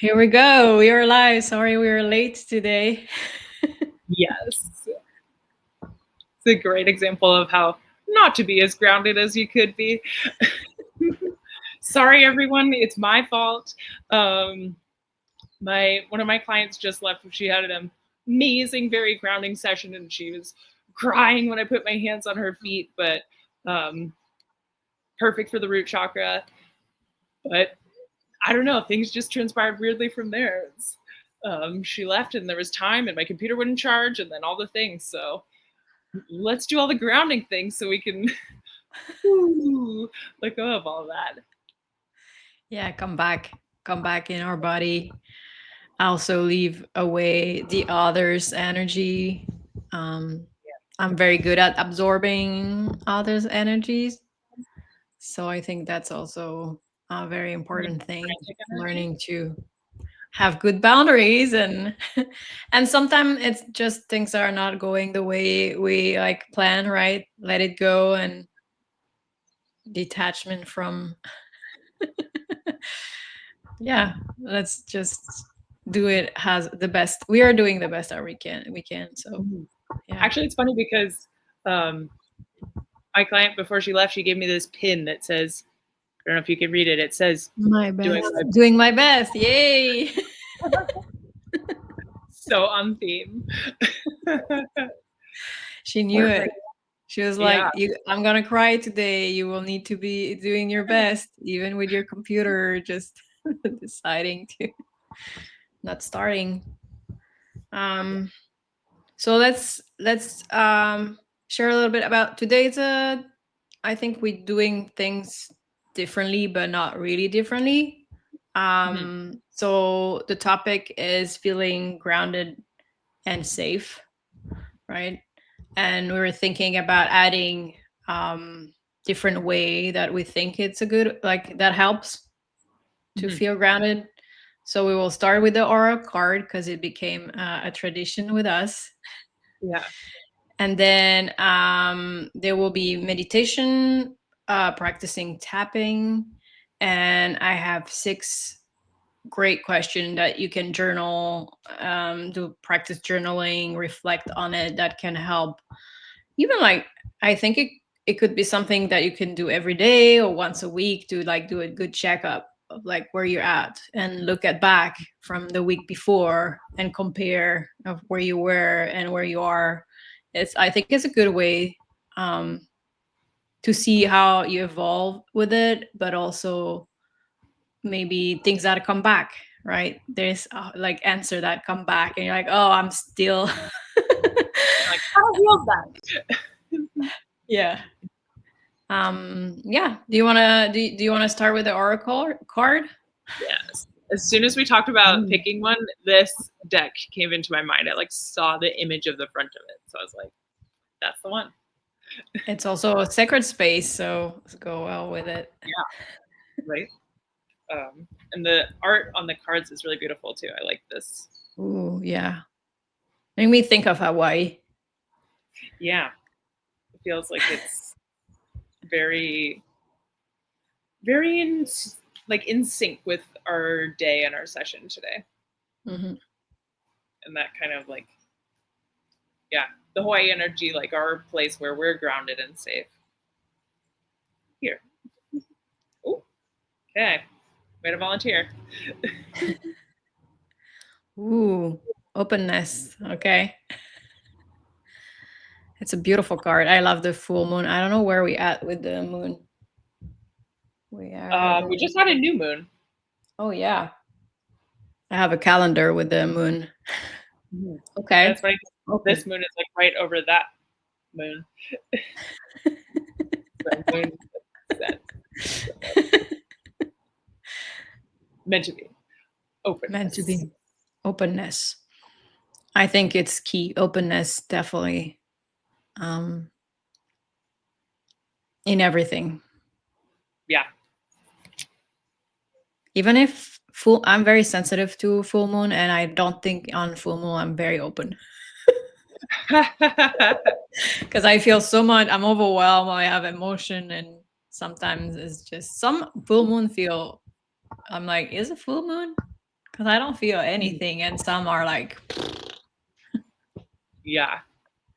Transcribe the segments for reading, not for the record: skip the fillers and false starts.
Here we go. We are live. Sorry we were late today. Yes. It's a great example of how not to be as grounded as you could be. Sorry, everyone. It's my fault. One of my clients just left. She had an amazing, very grounding session, and she was crying when I put my hands on her feet, but perfect for the root chakra. But I don't know, things just transpired weirdly from there. She left, and there was time, and my computer wouldn't charge, and then all the things. So let's do all the grounding things so we can let go of all that. Yeah, come back in our body. Also leave away the other's energy. I'm very good at absorbing others' energies. So I think that's also a very important thing, learning to have good boundaries and and sometimes it's just things are not going the way we like plan, right? Let it go and detachment from yeah, let's just do it has the best we are doing the best that we can so yeah. Actually, it's funny because my client, before she left, she gave me this pin that says, I don't know if you can read it. It says, My best, doing my best, yay. So on theme. She knew it. She was like, Yeah. I'm gonna cry today, you will need to be doing your best even with your computer just deciding to not starting. So let's share a little bit about today's I think we're doing things differently but not really differently. So the topic is feeling grounded and safe, right? And we were thinking about adding different way that we think it's a good like that helps to feel grounded. So we will start with the aura card because it became a tradition with us. Yeah. And then there will be meditation, practicing tapping, and I have 6 great questions that you can journal, do practice journaling, reflect on it. That can help. Even like I think it could be something that you can do every day or once a week to like do a good checkup of like where you're at and look at back from the week before and compare of where you were and where you are. It's I think it's a good way um, to see how you evolve with it, but also maybe things that come back. Right? There's like answer that come back, and you're like, oh, I'm still. Like, I healed that. Yeah. Yeah, do you want to start with the oracle card? Yes. As soon as we talked about picking one, this deck came into my mind. I like saw the image of the front of it. So I was like, that's the one. It's also a sacred space, so let's go well with it. Yeah. Right. And the art on the cards is really beautiful too. I like this. Ooh, yeah. Make me think of Hawaii. Yeah. It feels like it's very, very in sync with our day and our session today. Mm-hmm. And that kind of like, yeah, the Hawaii energy, like our place where we're grounded and safe. Here. Oh, okay. Way to volunteer. Ooh, openness. Okay. It's a beautiful card. I love the full moon. I don't know where we at with the moon. We just had a new moon. Oh yeah. I have a calendar with the moon. Okay. That's right. Okay. This moon is like right over that moon. The moon set. Meant to be. Openness. Meant to be. Openness. I think it's key. Openness, definitely. In everything. Yeah. Even if I'm very sensitive to full moon, and I don't think on full moon I'm very open because I feel so much. I'm overwhelmed. I have emotion, and sometimes it's just some full moon feel. I'm like, is it full moon? because I don't feel Mm. anything, and some are like, Yeah.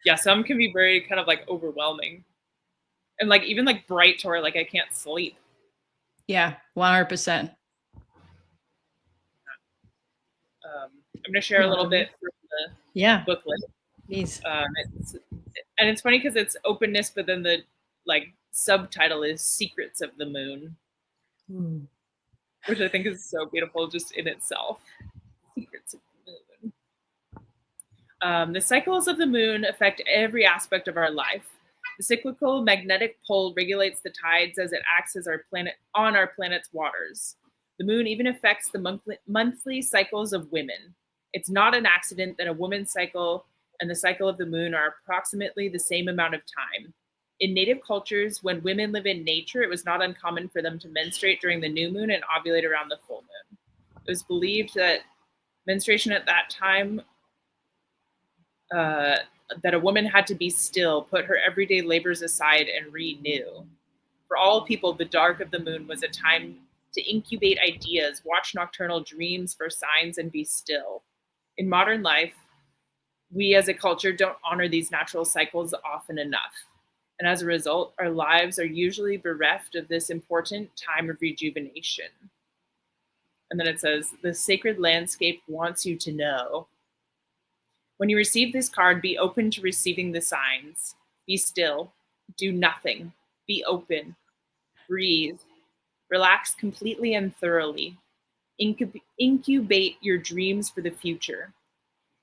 Yeah, some can be very kind of like overwhelming. And like even like bright to where like I can't sleep. yeah, 100%. I'm going to share a little bit from the Yeah, booklet. please. It's, and it's funny because it's openness, but then the like subtitle is Secrets of the Moon, Ooh. which I think is so beautiful just in itself. Secrets of the Moon. The cycles of the moon affect every aspect of our life. The cyclical magnetic pole regulates the tides as it acts as our planet on our planet's waters. The moon even affects the monthly cycles of women. It's not an accident that a woman's cycle and the cycle of the moon are approximately the same amount of time. In native cultures, when women live in nature, it was not uncommon for them to menstruate during the new moon and ovulate around the full moon. It was believed that menstruation at that time uh, that a woman had to be still, put her everyday labors aside, and renew. For all people, the dark of the moon was a time to incubate ideas, watch nocturnal dreams for signs, and be still. In modern life, we as a culture don't honor these natural cycles often enough. And as a result, our lives are usually bereft of this important time of rejuvenation. And then it says, the sacred landscape wants you to know. When you receive this card, be open to receiving the signs. Be still. Do nothing. Be open. Breathe. Relax completely and thoroughly. Incubate your dreams for the future.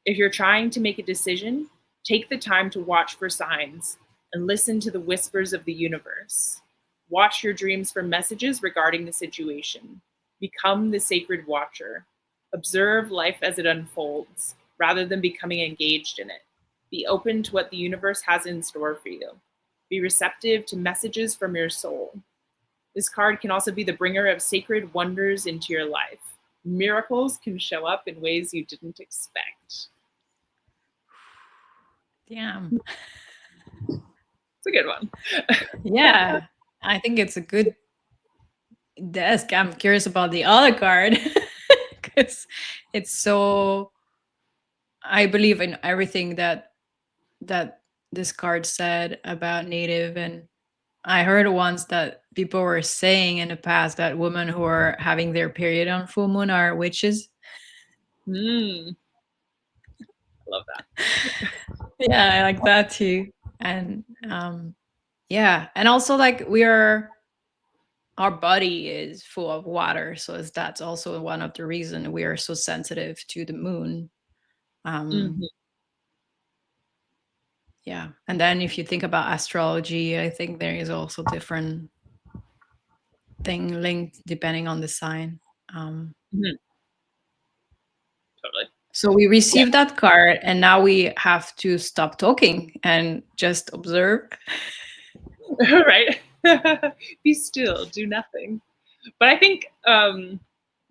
If you're trying to make a decision, take the time to watch for signs and listen to the whispers of the universe. Watch your dreams for messages regarding the situation. Become the sacred watcher. Observe life as it unfolds rather than becoming engaged in it. Be open to what the universe has in store for you. Be receptive to messages from your soul. This card can also be the bringer of sacred wonders into your life. Miracles can show up in ways you didn't expect. Damn. It's a good one. Yeah, I think it's a good desk. I'm curious about the other card because it's so. I believe in everything that this card said about native, and I heard once that people were saying in the past that women who are having their period on full moon are witches. Mm, I love that. Yeah, I like that too. And yeah, and also like we are, our body is full of water, so that's also one of the reason we are so sensitive to the moon. Mhm. Yeah, and then if you think about astrology, I think there is also different thing linked depending on the sign. um Mhm. Totally. so we Yeah. received that card, and now we have to stop talking and just observe. Right. Be still. Do nothing. But I think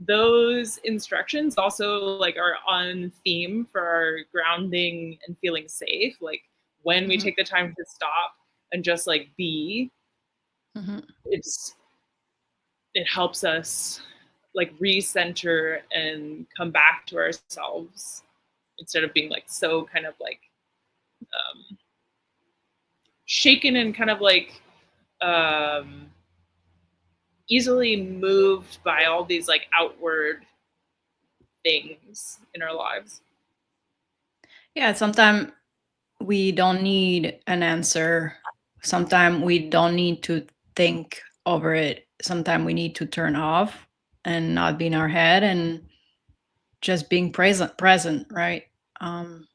those instructions also like are on theme for our grounding and feeling safe. Like when we Mhm, take the time to stop and just like be, mhm. it's it helps us like recenter and come back to ourselves instead of being like so kind of like um, shaken and kind of like um, easily moved by all these like outward things in our lives. Yeah, sometimes we don't need an answer. Sometimes we don't need to think over it. Sometimes we need to turn off and not be in our head and just being present, right? um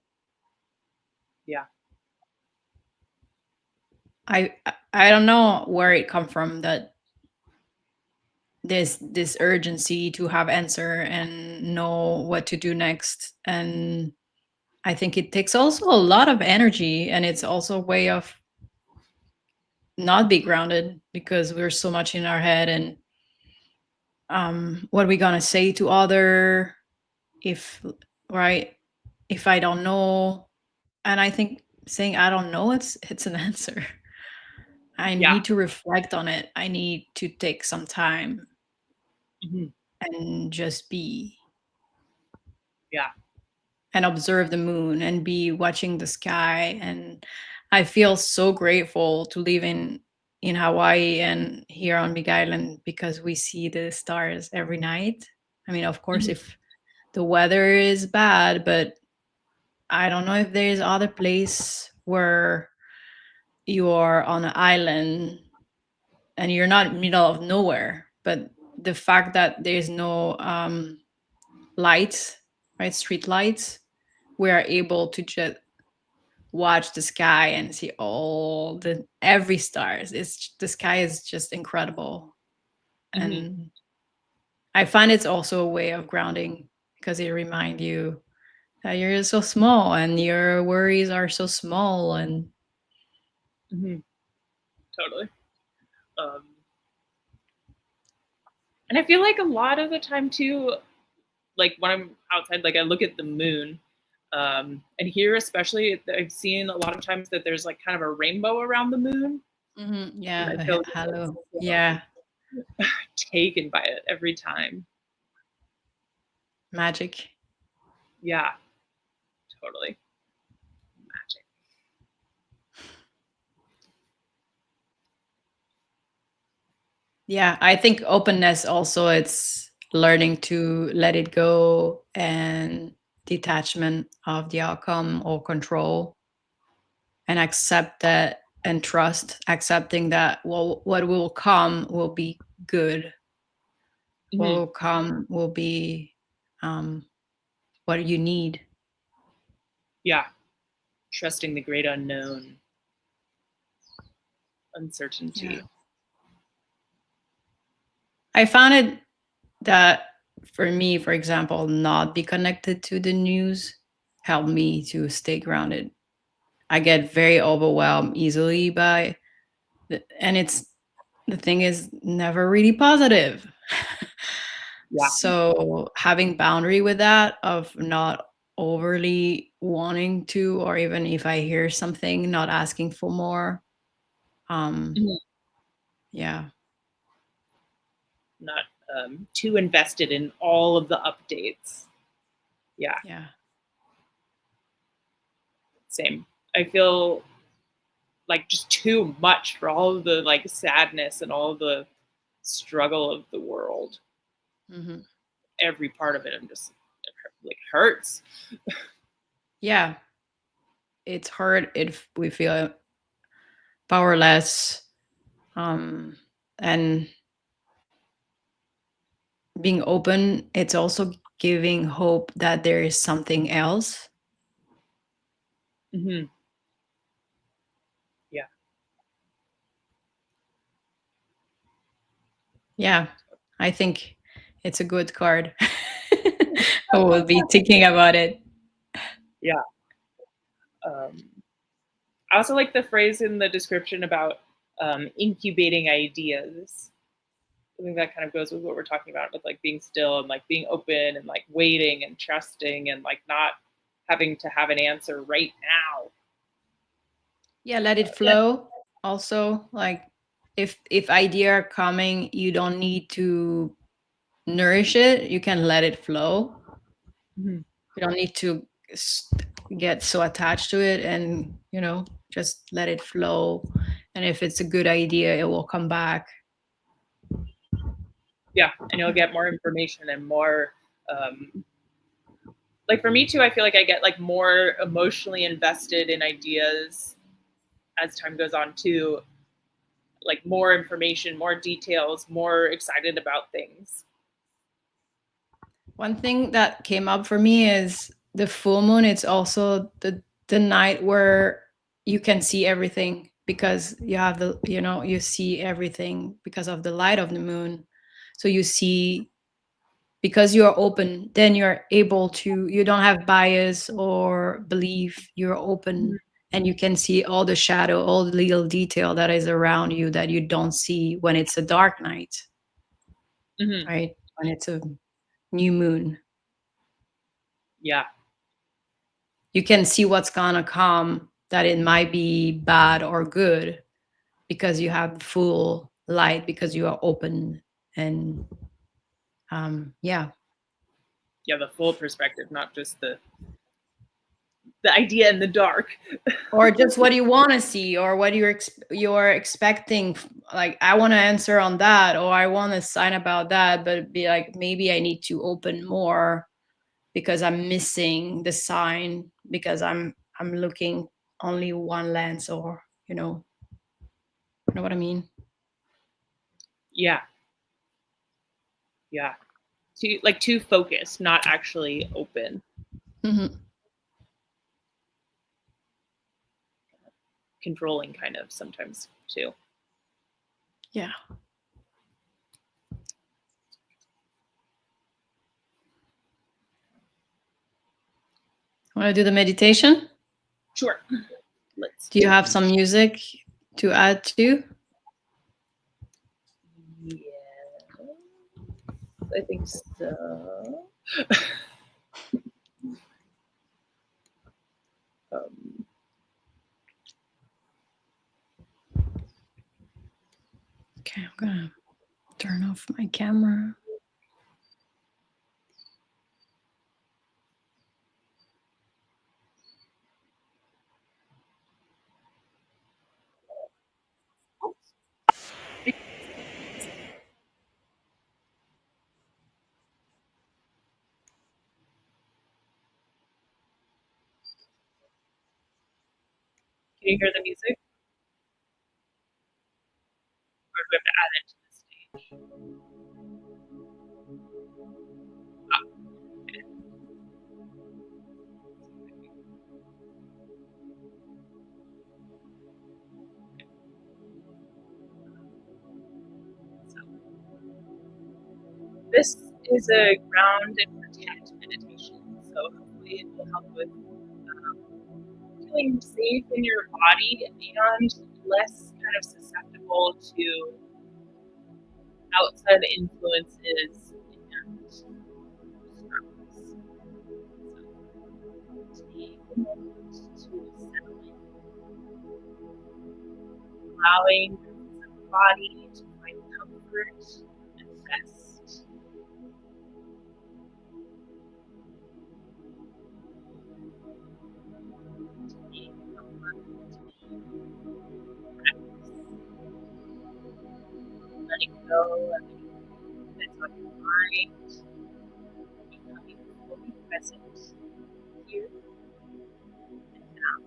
Yeah. I don't know where it come from, that this urgency to have answer and know what to do next. And I think it takes also a lot of energy, and it's also a way of not be grounded because we're so much in our head. And what are we gonna say to other, if, right, if I don't know. And I think saying I don't know, it's an answer. I Yeah. need to reflect on it. I need to take some time Mhm. and just be. Yeah. and observe the moon and be watching the sky. And I feel so grateful to live in Hawaii and here on Big Island because we see the stars every night. I mean, of course, Mhm. if the weather is bad, but I don't know if there's other place where you are on an island and you're not middle of nowhere, but the fact that there's no lights, right, street lights, we are able to just watch the sky and see all the every stars. It's the sky is just incredible, Mhm. and I find it's also a way of grounding because it reminds you that you're so small and your worries are so small. And Mhm. Totally. Um, and I feel like a lot of the time too, like when I'm outside, like I look at the moon. And here, especially, I've seen a lot of times that there's like kind of a rainbow around the moon, and I yeah, feel just like hello, so yeah, taken by it every time. magic. Yeah, totally magic. Yeah, I think openness also it's learning to let it go and detachment of the outcome or control and accept that and trust accepting that well what will come will be good, what Hmm. will come will be um, what you need. Yeah, trusting the great unknown, Yeah, uncertainty. I found it that for me, for example, not be connected to the news helped me to stay grounded. I get very overwhelmed easily by and it's the thing is never really positive. Yeah. So having boundary with that of not overly wanting to, or even if I hear something, not asking for more. Um, Mhm. yeah, Not too invested in all of the updates. Yeah, yeah, same. I feel like just too much for all of the like sadness and all of the struggle of the world. hmm, Every part of it, I'm just like hurts. yeah. It's hard if we feel powerless, um, and being open. It's also giving hope that there is something else. Hmm. Yeah. Yeah, I think it's a good card. I will be thinking about it. Yeah. Um, I also like the phrase in the description about incubating ideas. I think that kind of goes with what we're talking about with like being still and like being open and like waiting and trusting and like not having to have an answer right now. Yeah, let it Yeah. flow. Also, like if idea are coming, you don't need to nourish it. You can let it flow. Mhm. You don't need to s- get so attached to it, and just let it flow. And if it's a good idea, it will come back. Yeah, and you'll get more information and more um, like for me too. I feel like I get like more emotionally invested in ideas as time goes on too, like more information, more details, more excited about things. One thing that came up for me is the full moon. It's also the night where you can see everything because you have you see everything because of the light of the moon. So you see because you are open, then you're able to you don't have bias or belief. You're open and you can see all the shadow, all the little detail that is around you that you don't see when it's a dark night, Hmm. right? When it's a new moon. Yeah, You can see what's gonna come, that it might be bad or good because you have full light because you are open. And yeah, the full perspective, not just the idea in the dark. Or just what you want to see, or what you're expecting. Like, I want to answer on that, or I want to sign about that, but be like, maybe I need to open more because I'm missing the sign, because I'm looking only one lens, or you know what I mean? Yeah. Too focused, not actually open. Mm-hmm. Controlling, kind of, sometimes too. Yeah. Want to do the meditation? Sure. Do you have some music to add to? Yeah, I think so. Okay, I'm gonna turn off my camera. Can you hear the music? Or do we have to add it to the stage? Okay. So, this is a ground and protect meditation. So hopefully it will help with feeling safe in your body and less kind of susceptible to outside influences and struggles. So take a moment to settle in, allowing the body to find comfort and rest. Take a couple of deep breaths, letting go of anything that's on your mind, becoming fully present here and now.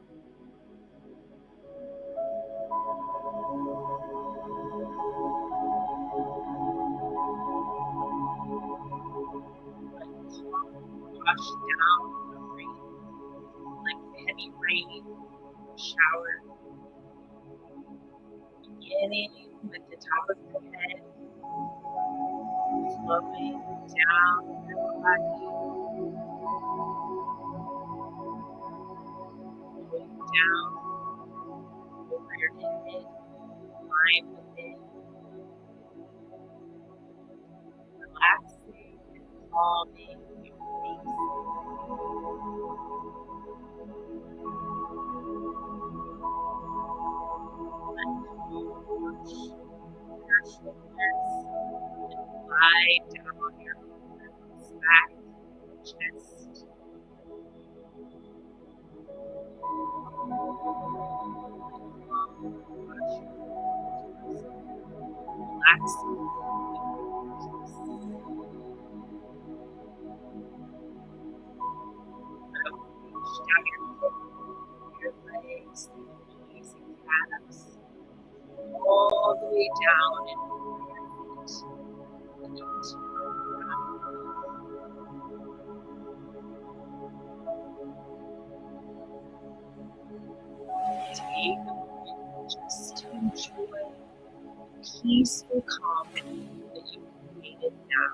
Let calm wash down over you like heavy rain, shower, beginning with the top of your head, flowing down your body, flowing down over your head, mind within, relaxing and calming your face, let calm wash your shoulders and glide down your arms, back, chest, wash your shoulders, relaxing your reach down your legs, knees and calves, all the way down and over your feet and into your ground. Take a moment just to enjoy the peaceful calm that you've created now.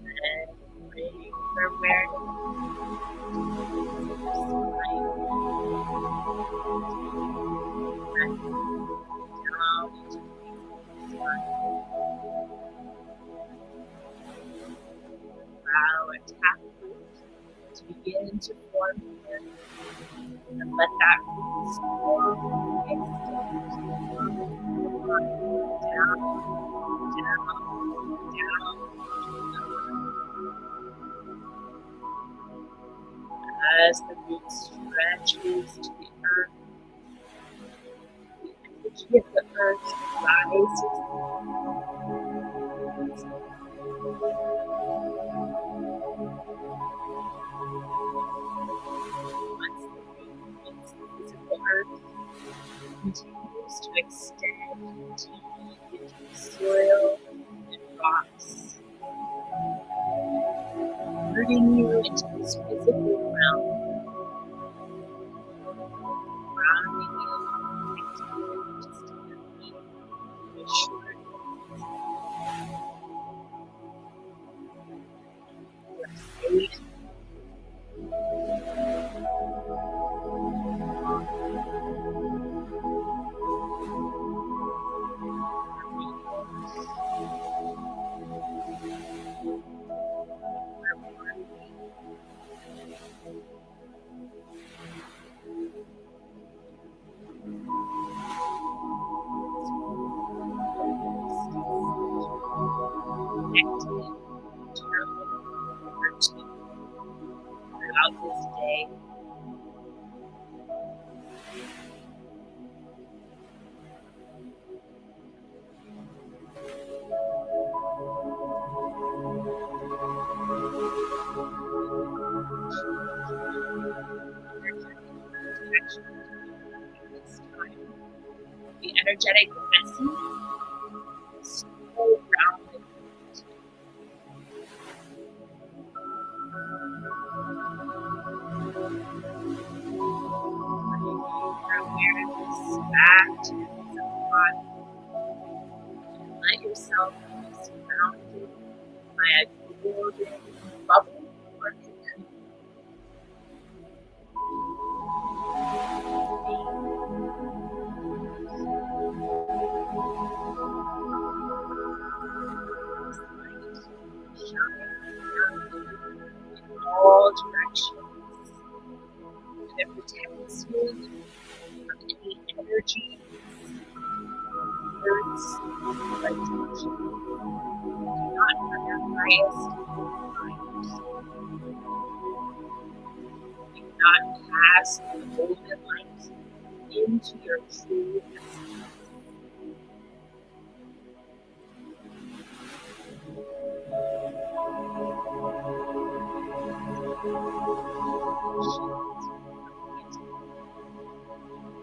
And bring your awareness to your spine, breath down into the base of your spine. allow a tap root to begin to form here, and let that root slowly extend down, down. As the root stretches to the earth, the energy of the earth rises. Once the root meets the physical earth, it continues to extend deep into the soil and rocks, rooting you into this physical realm, grounding you, connecting you to stability, reassuring you are safe. Connected to your own energy throughout this day. The energetic essence is so grounded. Bringing your awareness back to your physical body, and let yourself be surrounded by a golden bubble or cocoon. This light shines around you in all directions, and it protects you from any energy, words, or attention. Do not have your highest mind. Do not pass the golden light into your true essence.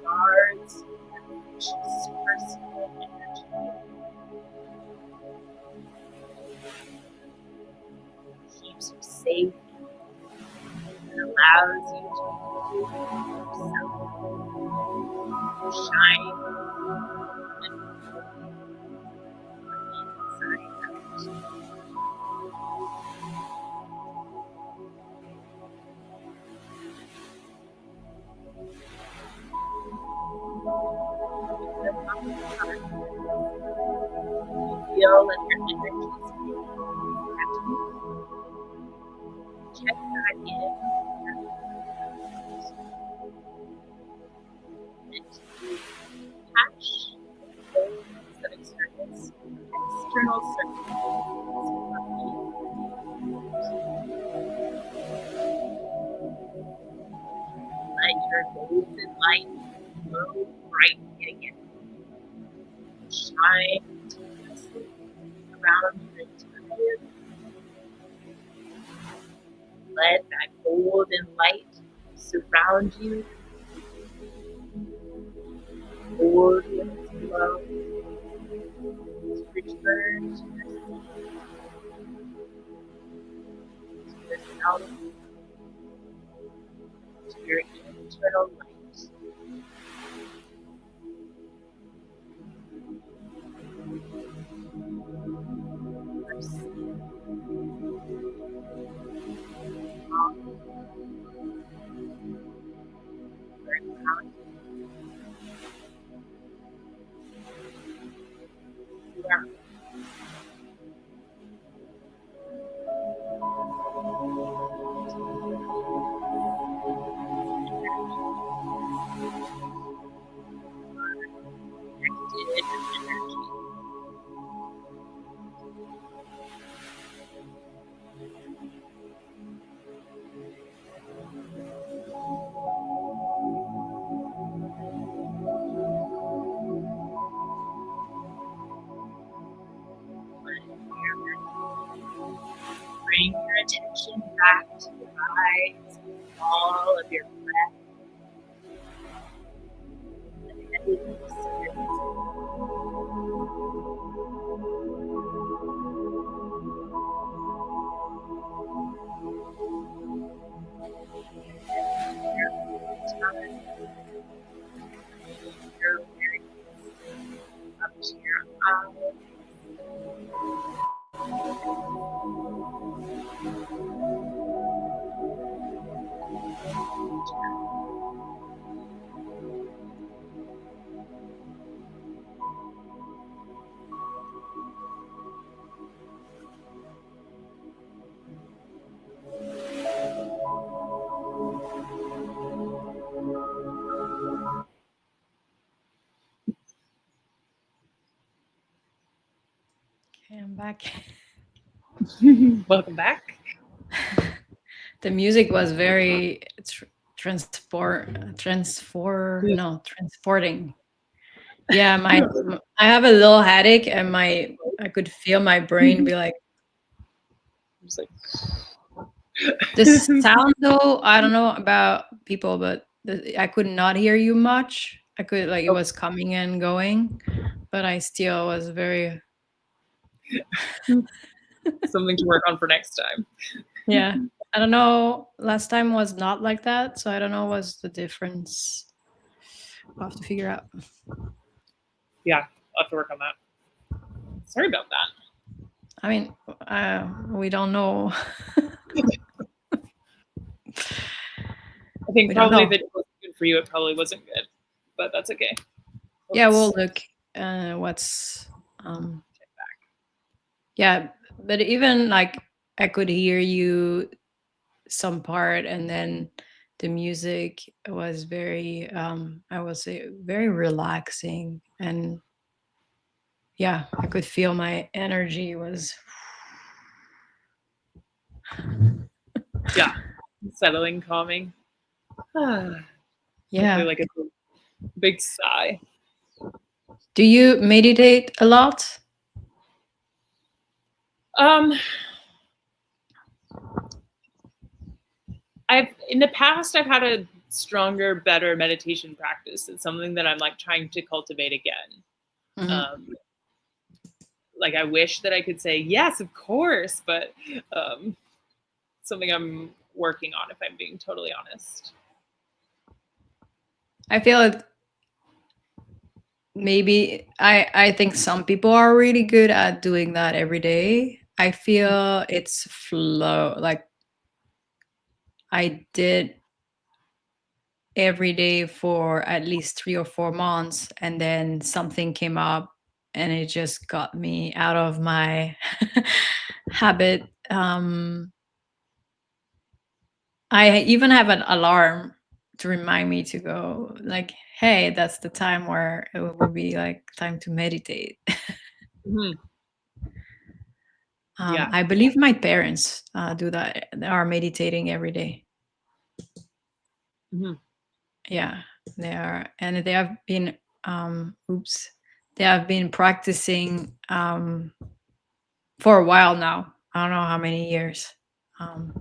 Guards your precious personal energy. Keeps you safe and allows you to be yourself, shine and inside out. Feel that your energy is being check that in and catch things that external circumstances from you. Let your golden light glow brightly again. Shine continuously around your entire body. Let that golden light surround you, hold you in its glow, to return to yourself, to your internal light. You are safe, strong, very grounded. You are Bring your attention back to the rise and fall of your breath. Your awareness up to your eyes. Okay, I'm back. Welcome back. The music was very transporting. Yeah, I have a little headache, and I could feel my brain be like, Just like this sound though. I don't know about people, but I could not hear you much. I could like it was coming and going, but I still was very something to work on for next time. yeah. I don't know. Last time was not like that, so I don't know what's the difference. We'll have to figure out. Yeah, I'll have to work on that. Sorry about that. I mean, we don't know. I think We don't probably know. if it wasn't good for you, it probably wasn't good, but that's okay. Yeah, we'll look. What's yeah, but even like I could hear you some part, and then the music was very I would say very relaxing, and yeah, I could feel my energy was Yeah, settling, calming. Hopefully, yeah. like a big sigh. Do you meditate a lot? Um, I've in the past I've had a stronger, better meditation practice. It's something that I'm like trying to cultivate again. Mhm. Um, like I wish that I could say yes, of course, but something I'm working on. If I'm being totally honest. I feel it. Maybe I think some people are really good at doing that every day. I feel it's flow. Like I did every day for at least 3 or 4 months, and then something came up, and it just got me out of my habit. I even have an alarm to remind me to go. Like, hey, that's the time where it will be like time to meditate. Mm-hmm. Yeah. I believe my parents do that. They are meditating every day. Mm-hmm. Yeah, they are, and they have been. Oops, they have been practicing for a while now. I don't know how many years. Um,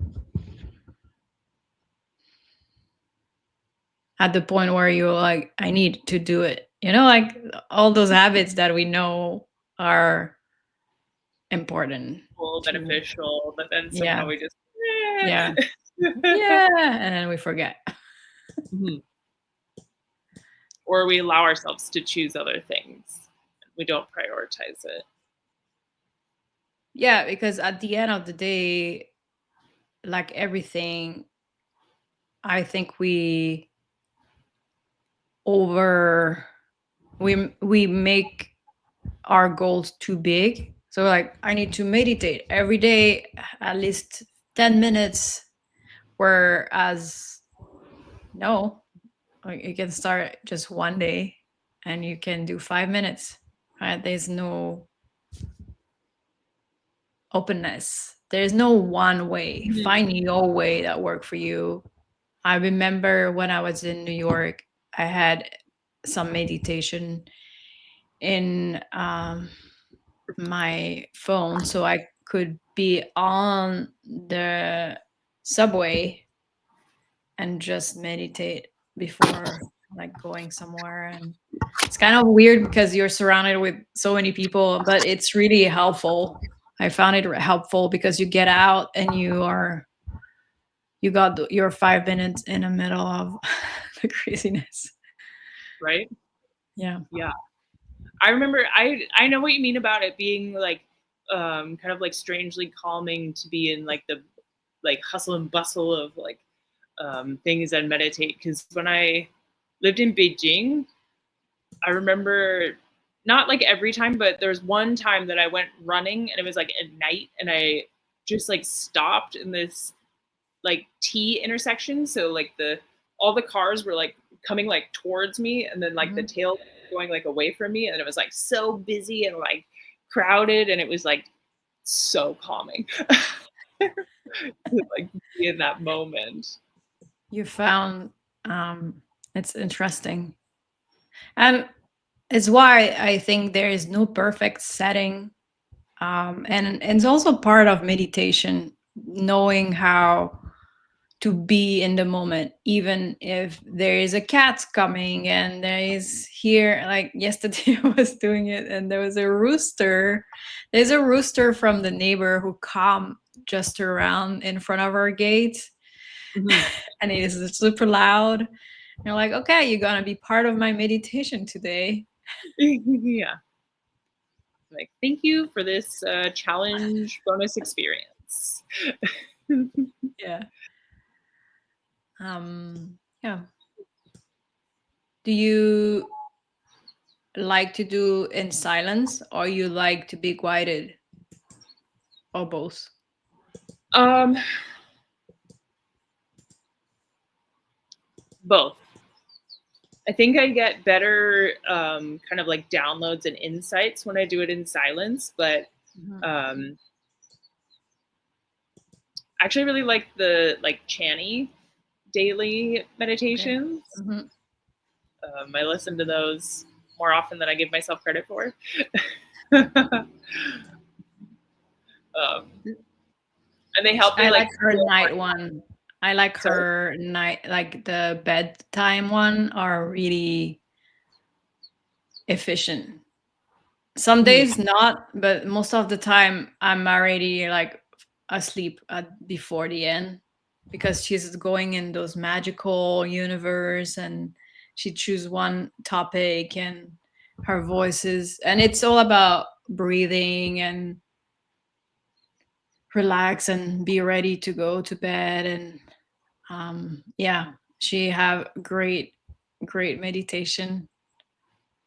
at the point where you're like, I need to do it. You know, like all those habits that we know are important to. Beneficial, but then Yeah, somehow we just yeah, yeah, and then we forget. mm-hmm. Or we allow ourselves to choose other things. We don't prioritize it. Yeah, because at the end of the day, like everything, I think over we make our goals too big. So like I need to meditate every day at least 10 minutes Whereas, no, like, you can start just one day and you can do 5 minutes, right? There's no openness. There's no one way. Mhm. Find your way that work for you. I remember when I was in New York, I had some meditation in my phone so I could be on the subway and just meditate before like going somewhere. And it's kind of weird because you're surrounded with so many people, but it's really helpful. I found it helpful because you get out and you got your 5 minutes in the middle of the craziness. Right? Yeah. Yeah. I remember I know what you mean about it being like kind of like strangely calming to be in like the like hustle and bustle of like things and meditate, because when I lived in Beijing, I remember not like every time, but there was one time that I went running and it was like at night and I just like stopped in this like T intersection. So like the all the cars were like coming like towards me and then like the Mhm. tail going like away from me, and it was like so busy and like crowded, and it was like so calming to like be in that moment. You found it's interesting. And it's why I think there is no perfect setting. And it's also part of meditation, knowing how to be in the moment, even if there is a cat coming and there is here, like yesterday I was doing it and there was a rooster. There's a rooster from the neighbor who come just around in front of our gate Mhm. and it is super loud. You're like, okay, you're gonna be part of my meditation today. Yeah. Like, thank you for this challenge bonus experience. Yeah. Yeah. Do you like to do in silence or you like to be guided or both? um, Both. I think I get better kind of like downloads and insights when I do it in silence, but Mhm. um, I actually really like the like Chani daily Okay. meditations. Mhm. I listen to those more often than I give myself credit for. um, and they help me I like like her feel more. night one. I like Sorry. her night, like the bedtime one, are really efficient. Some Mhm. days not, but most of the time I'm already like asleep before the end because she's going in those magical universe and she choose one topic and her voices and it's all about breathing and relax and be ready to go to bed. And yeah, she have great meditation.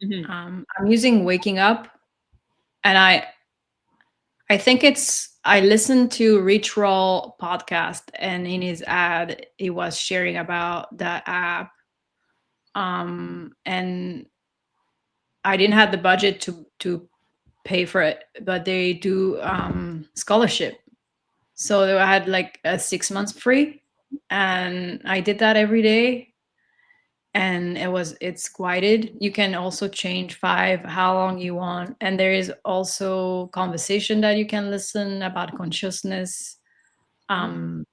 Mhm. I'm using waking up, and I think I listened to Rich Roll podcast, and in his ad, he was sharing about that app. And I didn't have the budget to pay for it, but they do scholarship. So I had like a 6 months free, and I did that every day. And it's guided. You can also change five how long you want, and there is also conversation that you can listen about consciousness. um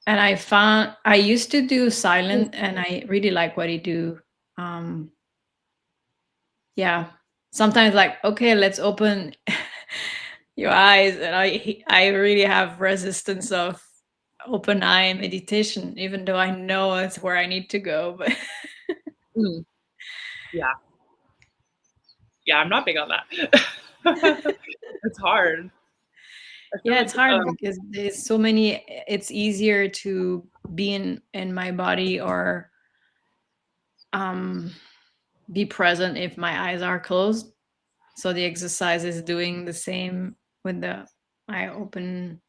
and I found I used to do silent and I really like what he do. um yeah, sometimes like, okay, let's open your eyes, and I really have resistance of open eye meditation, even though I know it's where I need to go. But Mm. Yeah, yeah, I'm not big on that. It's hard. I feel yeah, like it's hard because there's so many. It's easier to be in my body or um be present if my eyes are closed. So the exercise is doing the same with the eye open.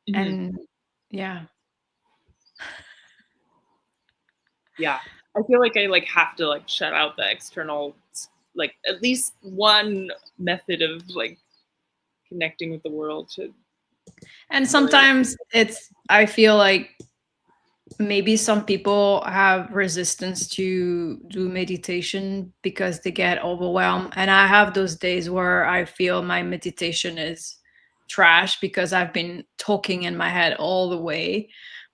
mhm. And Yeah. Yeah. I feel like I like have to like shut out the external, like at least one method of like connecting with the world to And really. sometimes I feel like maybe some people have resistance to do meditation because they get overwhelmed. And I have those days where I feel my meditation is trash because I've been talking in my head all the way.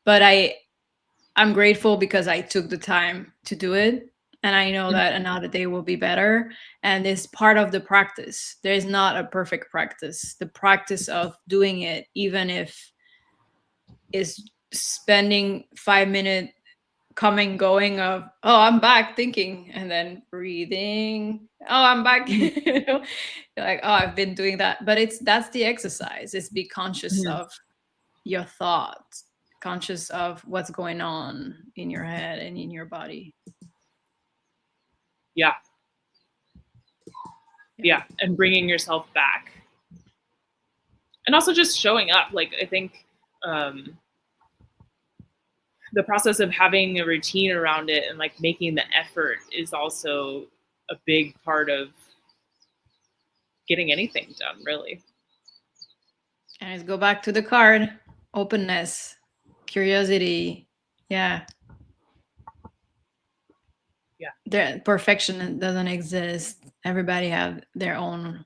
But I'm grateful because I took the time to do it. And I know that another day will be better. And it's part of the practice. There is not a perfect practice. The practice of doing it, even if is spending 5 minutes coming going of, oh, I'm back thinking, and then breathing, oh, I'm back. Mhm. You know, you're like, oh, I've been doing that. But that's the exercise, is be conscious Mhm. of your thoughts, conscious of what's going on in your head and in your body. Yeah. Yeah. Yeah. And bringing yourself back. And also just showing up. Like, I think um, the process of having a routine around it and like making the effort is also a big part of getting anything done, really. And let's go back to the card: openness, curiosity. Yeah. Yeah. The perfection doesn't exist. Everybody have their own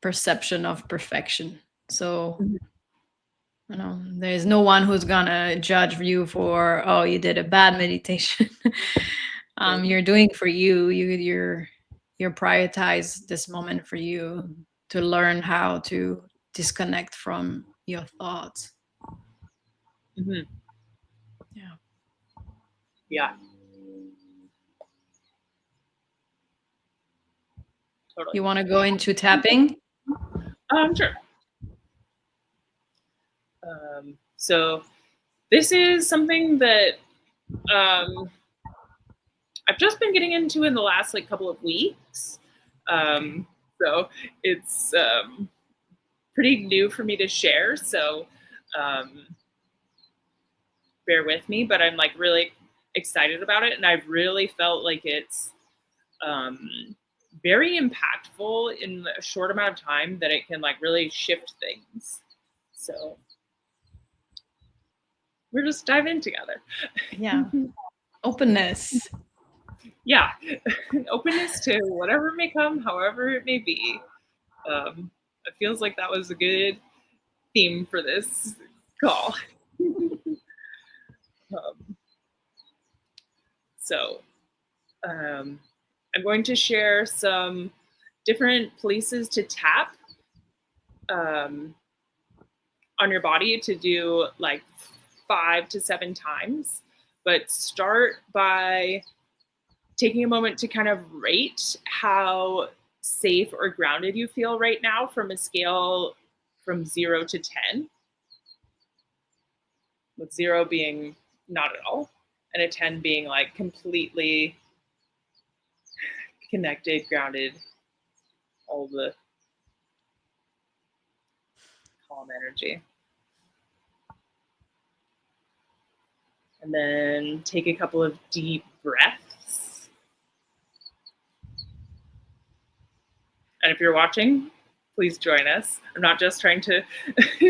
perception of perfection. So, Mhm. there's no one who's gonna judge you for, oh, you did a bad meditation. You're doing for you. You're prioritize this moment for you to learn how to disconnect from your thoughts. Mhm. Yeah. Yeah, totally. You want to go into tapping? Sure. So this is something that um, I've just been getting into in the last like couple of weeks. So it's pretty new for me to share. So um, bear with me, but I'm like really excited about it, and I've really felt like it's um, very impactful in a short amount of time that it can like really shift things. So we're just dive in together. Yeah. Openness. Yeah, openness to whatever may come, however it may be. It feels like that was a good theme for this call. um, so I'm going to share some different places to tap um, on your body to do like 5 to 7 times. But start by taking a moment to kind of rate how safe or grounded you feel right now from a scale from 0 to 10, with 0 being not at all, and a 10 being like completely connected, grounded, all the calm energy. And then take a couple of deep breaths. And if you're watching, please join us. I'm not just trying to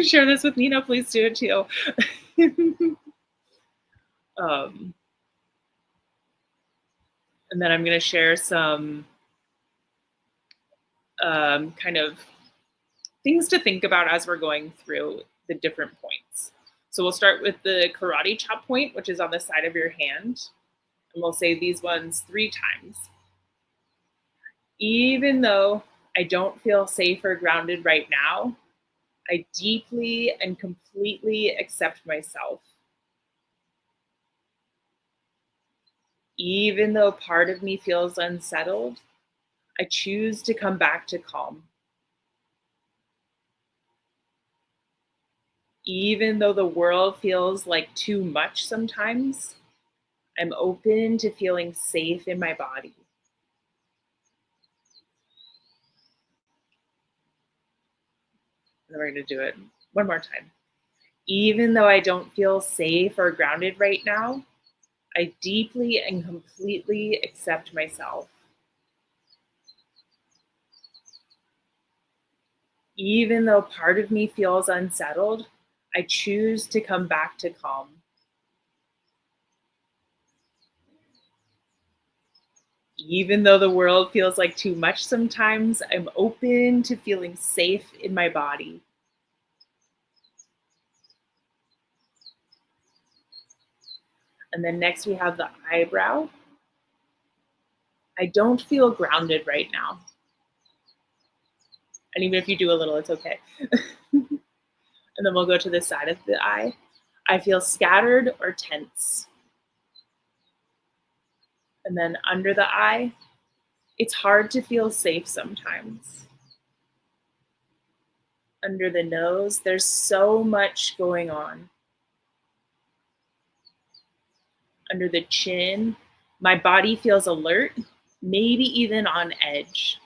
share this with Nina, please do it too. um, and then I'm going to share some kind of things to think about as we're going through the different points. So we'll start with the karate chop point, which is on the side of your hand. And we'll say these ones 3 times. Even though I don't feel safe or grounded right now, I deeply and completely accept myself. Even though part of me feels unsettled, I choose to come back to calm. Even though the world feels like too much sometimes, I'm open to feeling safe in my body. And we're going to do it one more time. Even though I don't feel safe or grounded right now, I deeply and completely accept myself. Even though part of me feels unsettled, I choose to come back to calm. Even though the world feels like too much sometimes, I'm open to feeling safe in my body. And then next we have the eyebrow. I don't feel grounded right now. And even if you do a little, it's okay. And then we'll go to the side of the eye. I feel scattered or tense. And then under the eye, it's hard to feel safe sometimes. Under the nose, there's so much going on. Under the chin, my body feels alert, maybe even on edge.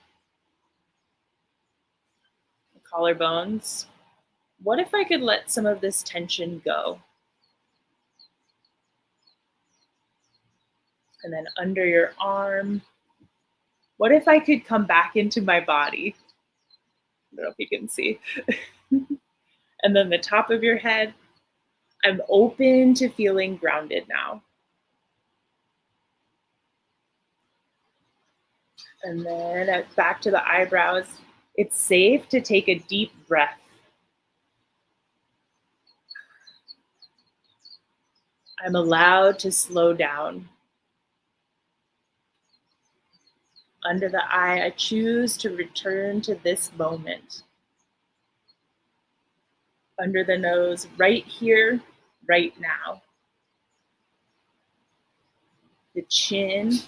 The collarbones, what if I could let some of this tension go? And then under your arm, what if I could come back into my body? I don't know if you can see. And then the top of your head, I'm open to feeling grounded now. And then back to the eyebrows, it's safe to take a deep breath. I'm allowed to slow down. Under the eye, I choose to return to this moment. Under the nose, right here, right now. The chin,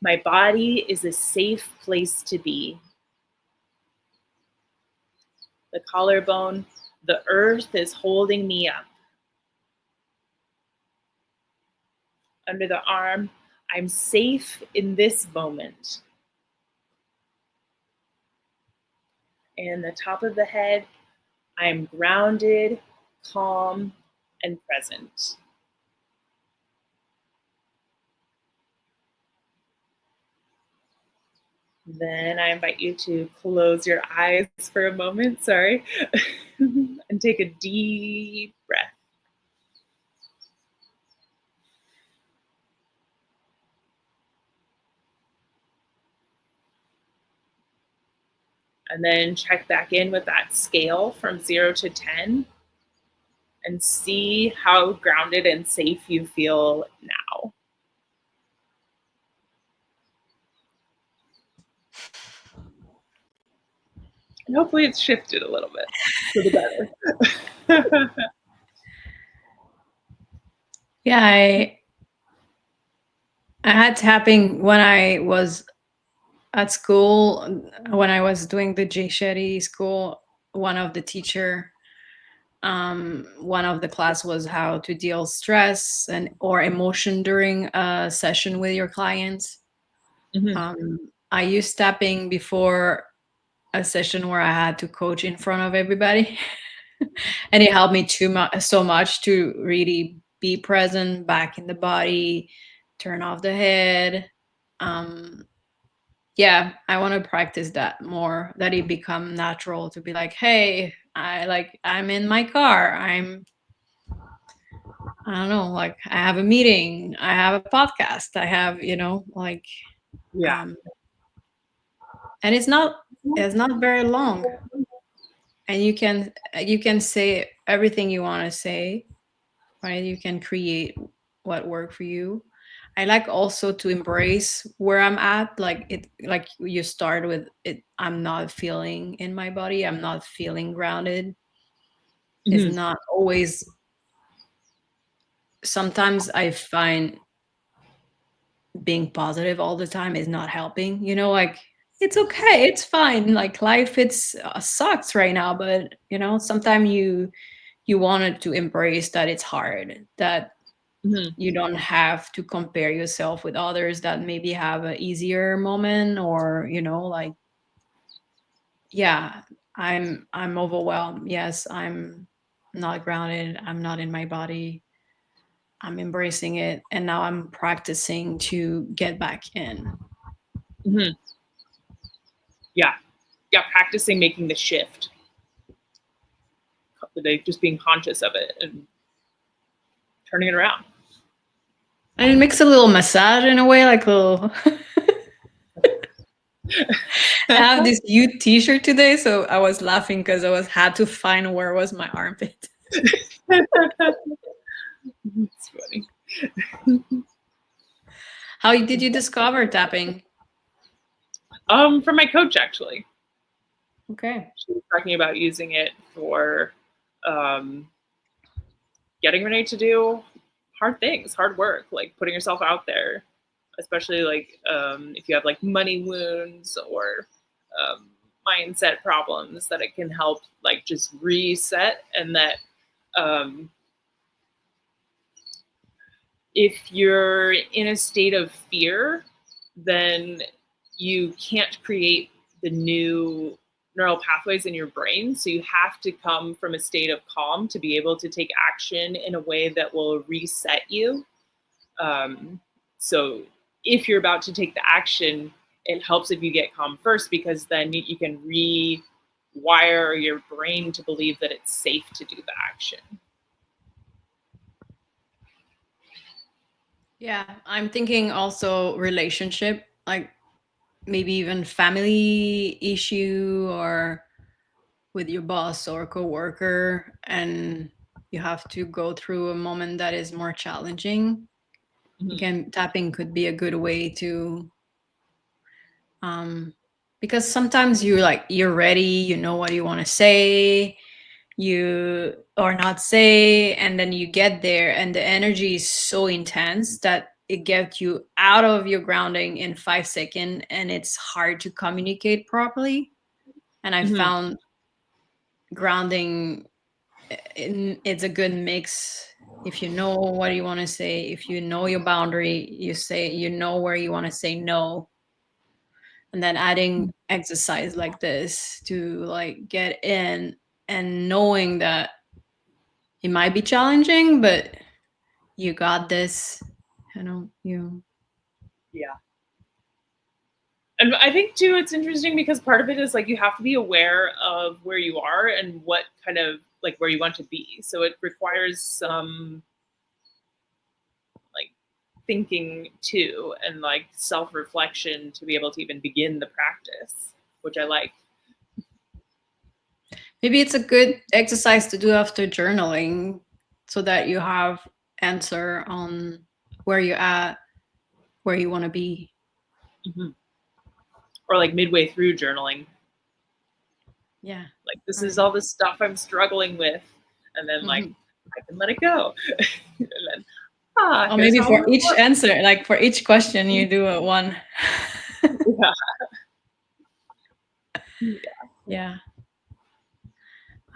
my body is a safe place to be. The collarbone, the earth is holding me up. Under the arm, I'm safe in this moment. And the top of the head, I'm grounded, calm, and present. Then I invite you to close your eyes for a moment, sorry, and take a deep breath. And then check back in with that scale from 0 to 10 and see how grounded and safe you feel now. And hopefully it's shifted a little bit for the better. Yeah, I had tapping when I was at school, when I was doing the J Shetty school. One of the teacher, one of the class was how to deal stress and or emotion during a session with your clients. Mhm. I used tapping before a session where I had to coach in front of everybody, and it helped me so much to really be present, back in the body, turn off the head. Um, yeah, I want to practice that more, that it become natural to be like, hey, I'm in my car, I don't know, like I have a meeting, I have a podcast, I have, like, Yeah. um and it's not very long, and you can say everything you want to say, right? You can create what work for you. I like also to embrace where I'm at, like you start with it, I'm not feeling in my body, I'm not feeling grounded. It's Mhm. not always. Sometimes I find being positive all the time is not helping, like it's okay, it's fine, like life, it's sucks right now, but sometimes you wanted to embrace that it's hard, that Mhm. you don't have to compare yourself with others that maybe have an easier moment, or like, yeah, I'm overwhelmed, yes, I'm not grounded, I'm not in my body, I'm embracing it, and now I'm practicing to get back in. Hmm. Yeah, yeah, practicing making the shift, like just being conscious of it and turning it around. And it makes a little massage in a way, like a little. I have this huge T-shirt today, so I was laughing because I was had to find where was my armpit. It's funny. How did you discover tapping? From my coach actually. Okay. She was talking about using it for um, getting ready to do hard things, hard work, like putting yourself out there, especially like if you have like money wounds or um, mindset problems, that it can help like just reset. And that um, if you're in a state of fear, then you can't create the new neural pathways in your brain. So you have to come from a state of calm to be able to take action in a way that will reset you. Um, so if you're about to take the action, it helps if you get calm first, because then you can rewire your brain to believe that it's safe to do the action. Yeah, I'm thinking also relationship, like maybe even family issue or with your boss or coworker, and you have to go through a moment that is more challenging. Mhm. Again, tapping could be a good way to because sometimes you're ready, you know what you want to say, you or not say, and then you get there and the energy is so intense that it gets you out of your grounding in 5 seconds and it's hard to communicate properly. And I Mhm. found grounding it's a good mix. If you know what you want to say, if you know your boundary, you say, you know where you want to say no, and then adding exercise like this to like get in, and knowing that it might be challenging, but you got this, you. Yeah. And I think too, it's interesting because part of it is like you have to be aware of where you are and what kind of like where you want to be. So it requires some like thinking too, and like self reflection to be able to even begin the practice, which I like. Maybe it's a good exercise to do after journaling so that you have answer on where you're at, where you want to be. Mm-hmm. Or like midway through journaling, Yeah. like this is Or, all the stuff I'm struggling with, and then like mhm. I can let it go, and then Or here's maybe how I'll for move each forward. answer, like for each question, you do a one. Yeah. Yeah.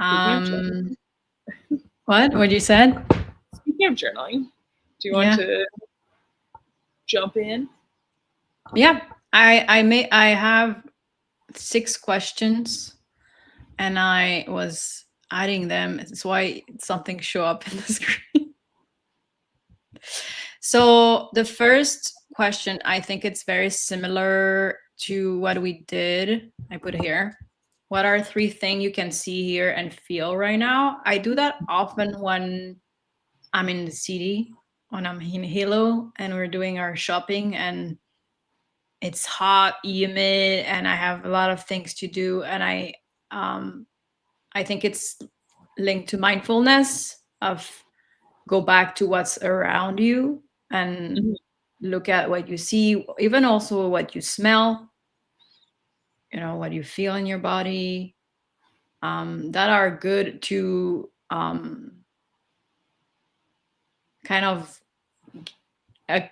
Speaking of journaling, Um. What you said? speaking of journaling, do you want Yeah. to jump in? Yeah. I have 6 questions, and I was adding them. That's why something show up in the screen. So the first question, I think it's very similar to what we did. I put here. What are 3 things you can see, hear, and feel right now? I do that often when I'm in the city, when I'm in Hilo and we're doing our shopping and it's hot, humid, and I have a lot of things to do. And I think it's linked to mindfulness of go back to what's around you and Mhm. look at what you see, even also what you smell, what you feel in your body, that are good to kind of a,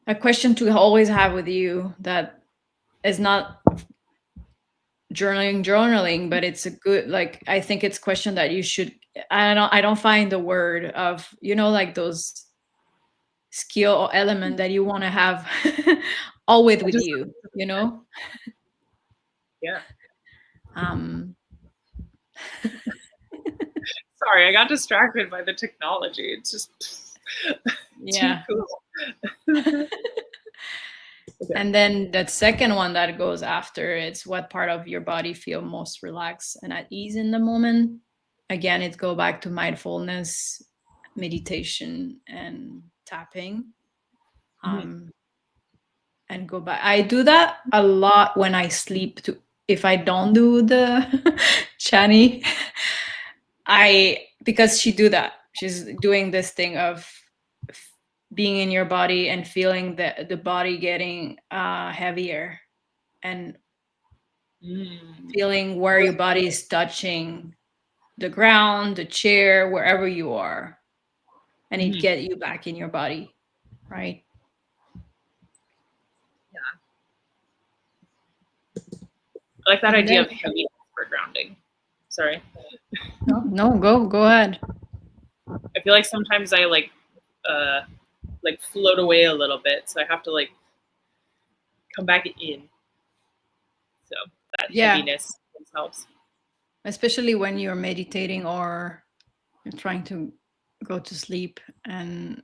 a question to always have with you that is not journaling, but it's a good, like, I think it's question that you should, I don't find the word of, like those skill or element that you want to have always I with just you. yeah. um Sorry, I got distracted by the technology. It's just too Yeah. cool. Okay. And then that second one that goes after, it's what part of your body feel most relaxed and at ease in the moment. Again, it go back to mindfulness, meditation, and tapping. Mhm. Um, and go back. I do that a lot when I sleep. To if I don't do the Chani, I because she do that. She's doing this thing of being in your body and feeling the body getting heavier and Mm. feeling where your body is touching the ground, the chair, wherever you are, and it Mhm. get you back in your body, right? Yeah, I like that And idea then of heaviness for grounding. Sorry. no, go ahead. I feel like sometimes I uh float away a little bit, so I have to come back in. So that Yeah, heaviness helps. especially when you're meditating or you're trying to go to sleep and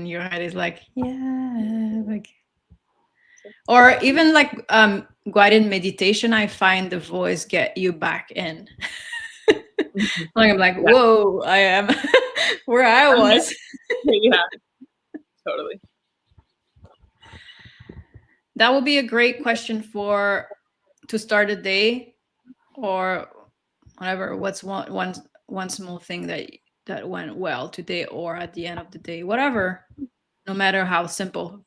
your head is like, yeah, like, or even like guided meditation, I find the voice get you back in. Mhm. Like I'm like, Yeah. whoa, I am where I was. Yeah, totally. That would be a great question for to start a day or whatever. What's one small thing that went well today or at the end of the day, whatever, no matter how simple.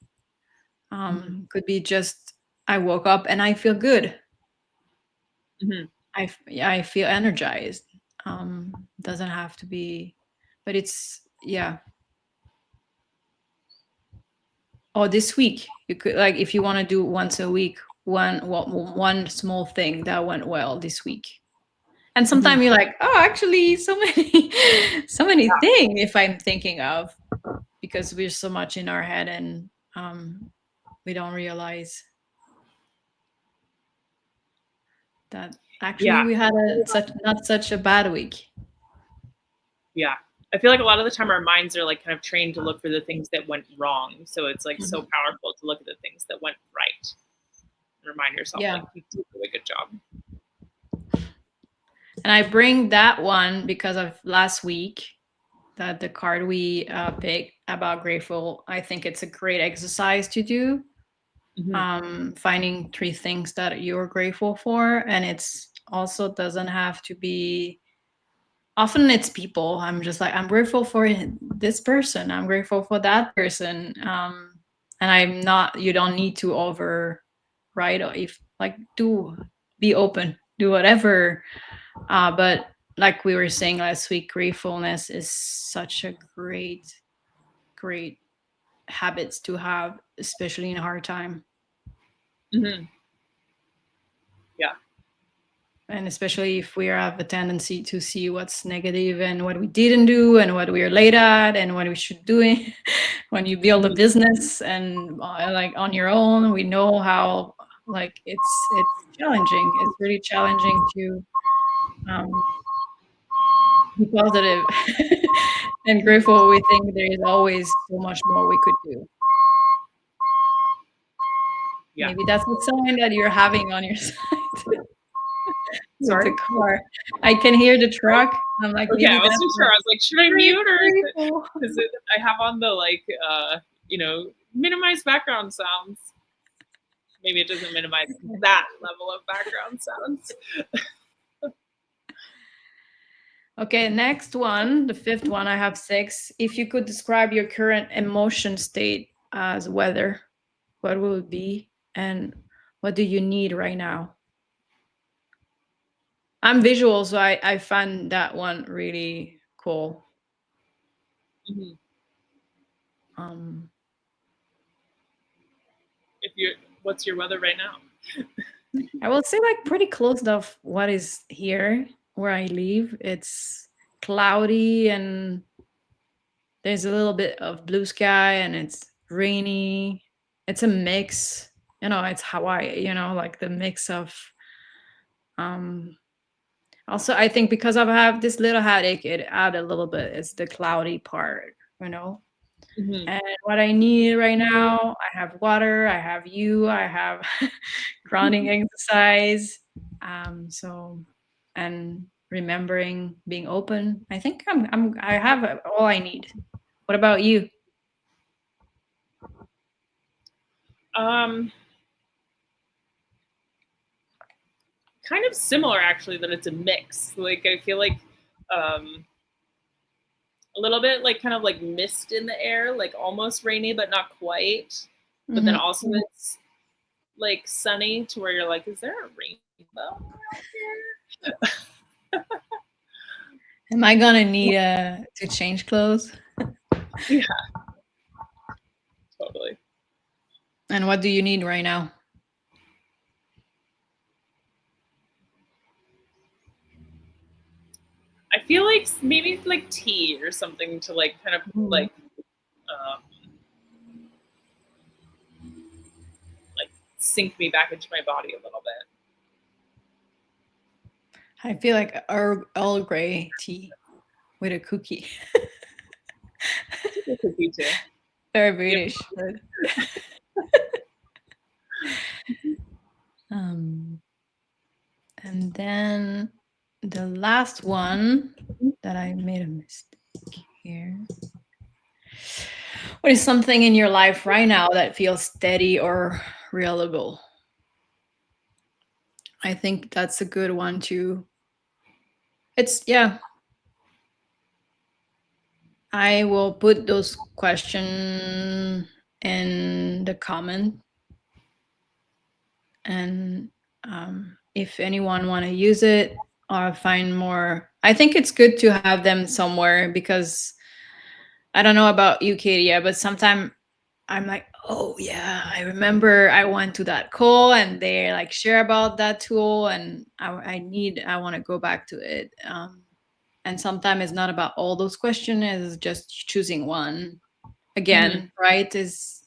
Mhm. Could be just I woke up and I feel good. Mhm. Yeah, I feel energized. Doesn't have to be, but it's yeah. Or this week, you could like if you want to do once a week, one small thing that went well this week. And Mhm. sometimes you're like, oh, actually, so many, so many things. If I'm thinking of, because we're so much in our head and we don't realize that Yeah, actually we had a such not such a bad week. yeah. I feel like a lot of the time our minds are kind of trained to look for the things that went wrong. So it's so Mhm. powerful to look at the things that went right and remind yourself Yeah. you did a really good job. And I bring that one because of last week, that the card we picked about grateful. I think it's a great exercise to do. Hmm. Finding three things that you're grateful for, and it's also doesn't have to be. Often it's people. I'm just like I'm grateful for this person. I'm grateful for that person. And I'm not. You don't need to over, right? Or if like do be open, do whatever. But like we were saying last week, gratefulness is such a great habits to have, especially in a hard time. Hmm. Yeah. And especially if we have a tendency to see what's negative and what we didn't do and what we are late at and what we should do when you build a Hmm. business and like on your own, we know how like it's challenging. It's really challenging to um, be positive and grateful. We think there is always so much more we could do. Yeah. Maybe that's a sign that you're having on your side with Sorry. the car. I can hear the truck. I'm like, Okay, maybe I that's wasn't sure. like I was like, should I very mute or grateful. is it? I have on the minimize background sounds. Maybe it doesn't minimize that level of background sounds. Okay, next one, the fifth one. I have six. If you could describe your current emotion state as weather, what will it be, and what do you need right now? I'm visual, so I find that one really cool. Hmm. Um, If you, what's your weather right now? I will say like pretty close to what is here where I live. It's cloudy and there's a little bit of blue sky and it's rainy. It's a mix. It's Hawaii, like the mix of um Also, I think because I have this little headache, it added a little bit. It's the cloudy part, you know. Mm-hmm. And what I need right now, I have water, I have you, I have grounding exercise. So and remembering being open. I think I have all I need. What about you? Um, Kind of similar actually. That it's a mix. Like I feel like a little bit like kind of like mist in the air, like almost rainy but not quite. But then Mhm. also it's like sunny to where you're like, is there a rainbow around here? Am I gonna need to change clothes? Yeah, totally. And what do you need right now? I feel like maybe like tea or something to like kind of Mm. um, like sink me back into my body a little bit. I feel like Earl Grey tea with a cookie. It's a good cookie too. Very Yep. British, but um, and then the last one that I made a mistake here. What is something in your life right now that feels steady or reliable? I think that's a good one too. It's yeah. I will put those questions in the comment, and if anyone want to use it or find more, I think it's good to have them somewhere because I don't know about you, Katie, but sometimes I'm like, oh yeah, I remember I went to that call and they like share about that tool, and I want to go back to it. And sometimes it's not about all those questions; it's just choosing one. Mm-hmm. Again, right? Is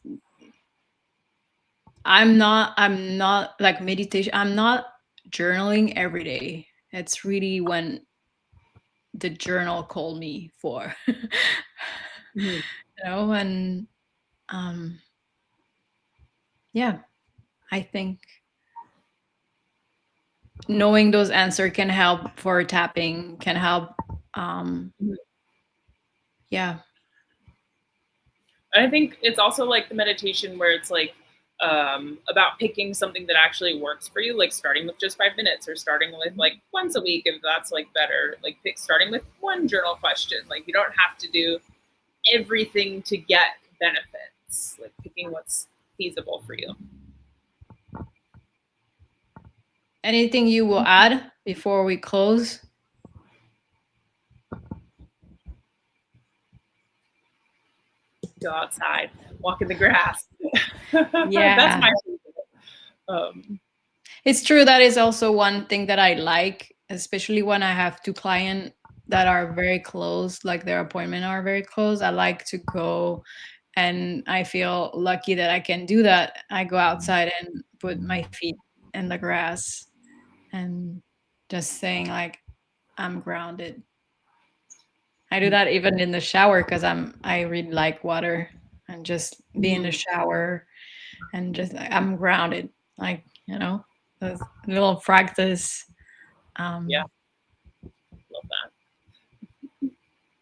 I'm not like meditation. I'm not journaling every day. It's really when the journal called me for, Mm-hmm. and um, yeah, I think knowing those answers can help for tapping, can help. Um, yeah. I think it's also like the meditation where it's like about picking something that actually works for you, like starting with just 5 minutes or starting with like once a week if that's like better. Like starting with one journal question. Like you don't have to do everything to get benefits. Like picking what's feasible for you. Anything you will add before we close? Go outside, walk in the grass. That's Yeah. my favorite. It's true. That is also one thing that I like, especially when I have two clients that are very close, like their appointment are very close. I like to go, and I feel lucky that I can do that. I go outside and put my feet in the grass and just saying like I'm grounded. I do that even in the shower because I really like water, and just be in the Mhm. shower and just I'm grounded. Like, those little practice. Yeah, Um, love that.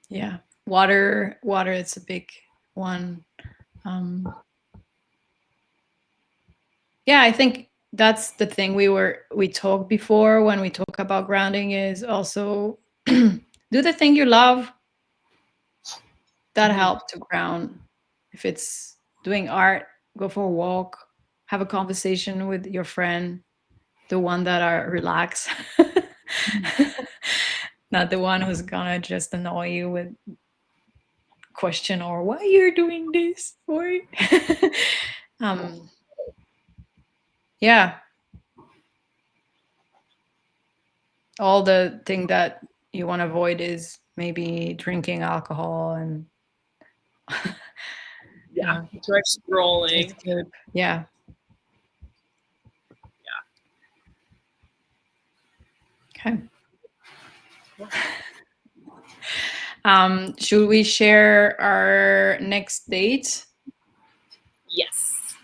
yeah, water. It's a big one. Um, yeah, I think that's the thing we talked before when we talk about grounding is also do the thing you love that Mhm. help to ground. If it's doing art, go for a walk, have a conversation with your friend, the one that are relaxed. Not the one who's gonna just annoy you with question or why you're doing this or um yeah, all the thing that you want to avoid is maybe drinking alcohol and Yeah, yeah, too much to scrolling. escape. Yeah. Okay. Should we share our next date? Yes.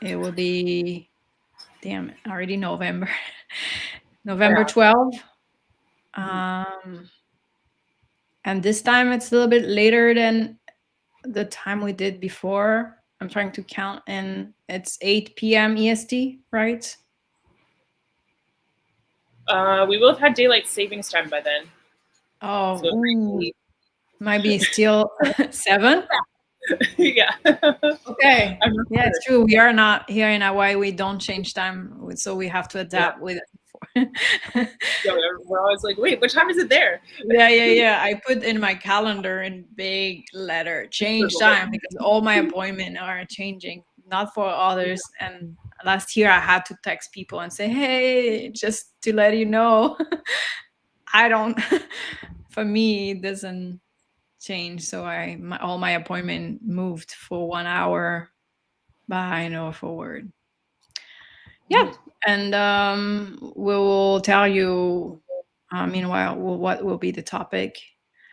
It will be, damn it, already November. November 12th. And this time it's a little bit later than the time we did before. I'm trying to count, and it's 8 p.m. EST, right? We will have had daylight savings time by then. Oh, So might be still 7. yeah. Okay. I'm not Yeah, sure. it's true. We are not here in Hawaii. We don't change time, so we have to adapt with it. Yeah, we're always like, wait, what time is it there? Yeah. I put in my calendar in big letter change time because all my appointments are changing, not for others. And last year I had to text people and say, hey, just to let you know, I don't. For me, it doesn't change. So all my appointment moved for 1 hour behind or forward. Yeah, and we will tell you meanwhile what will be the topic.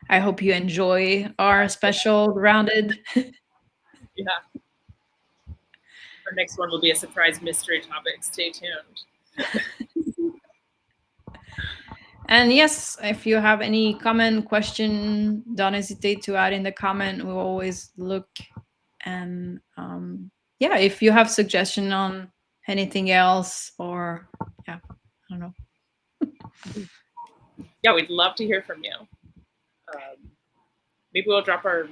I hope you enjoy our special rounded. Yeah. Our next one will be a surprise mystery topic. Stay tuned. And yes, if you have any comment, question, don't hesitate to add in the comment. We'll always look. And yeah, if you have suggestion on anything else, or yeah, I don't know. Yeah, we'd love to hear from you. Maybe we'll drop our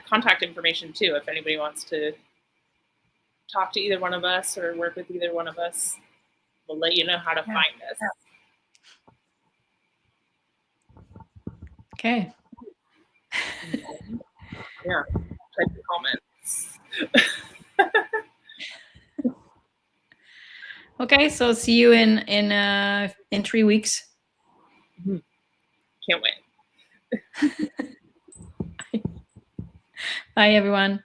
contact information too if anybody wants to talk to either one of us or work with either one of us. We'll let you know how to find us. Okay. Yeah. Type the comments. Okay, so see you in 3 weeks. Can't wait. Bye everyone.